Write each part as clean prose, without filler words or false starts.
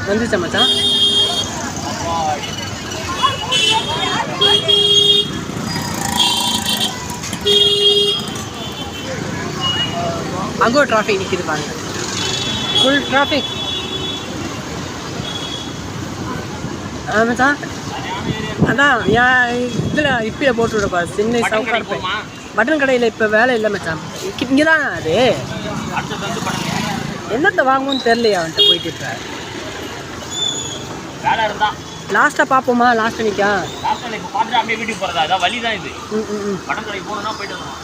வந்துச்சா மச்சான்? அங்கே ஒரு டிராஃபிக் நிற்கிது பாருங்க, ஃபுல் டிராஃபிக். மச்சான் அதான் என் இதில் இப்பயே போட்டு விடப்பா, சின்ன சவுக்காக இருப்பேன். பட்டன் கடையில் இப்போ வேலை இல்லை மச்சான், இங்கே தான் அது. என்னத்தை வாங்குவோன்னு தெரியலையா அவன்கிட்ட போயிட்டு. இப்போ வேலை இருந்தா லாஸ்ட்டாக பார்ப்போமா? லாஸ்ட் நிற்கா பார்த்துட்டு அப்படியே வீட்டுக்கு போகிறதா? அதான் வழி தான் இது. பட்டன் கடைக்கு போகணுன்னா போயிட்டு வரணும்.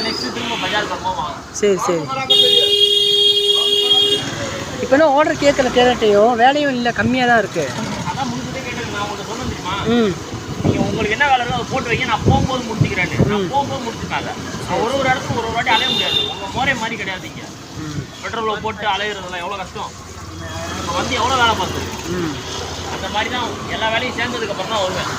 நெக்ஸ்ட்டு திரும்ப பஜார் போவோம். சரி சரி. இப்போ என்ன ஆர்டர் கேட்கல, தேரட்டையும் வேலையும் இல்லை, கம்மியாக தான் இருக்குது. அதான் முடிஞ்சதே கேட்டேன். நான் உங்கள்கிட்ட சொன்னேன் தெரியுமா? நீங்கள் உங்களுக்கு என்ன வேலை இருக்கோ அதை போட்டு வைங்க, நான் போகும்போது முடிச்சுக்கிறேன்னு. நான் போகும்போது முடிச்சுக்காத. நான் ஒரு இடத்துக்கு ஒரு வாட்டி அலைய முடியாது. உங்கள் முறை மாதிரி கிடையாது. இங்கே பெட்ரோலை போட்டு அலையிறதுலாம் எவ்வளோ கஷ்டம். இப்போ வந்து எவ்வளோ வேலை பார்த்தது. அந்த மாதிரி தான் எல்லா வேலையும் சேர்ந்ததுக்கப்புறம் தான் வருவேன்.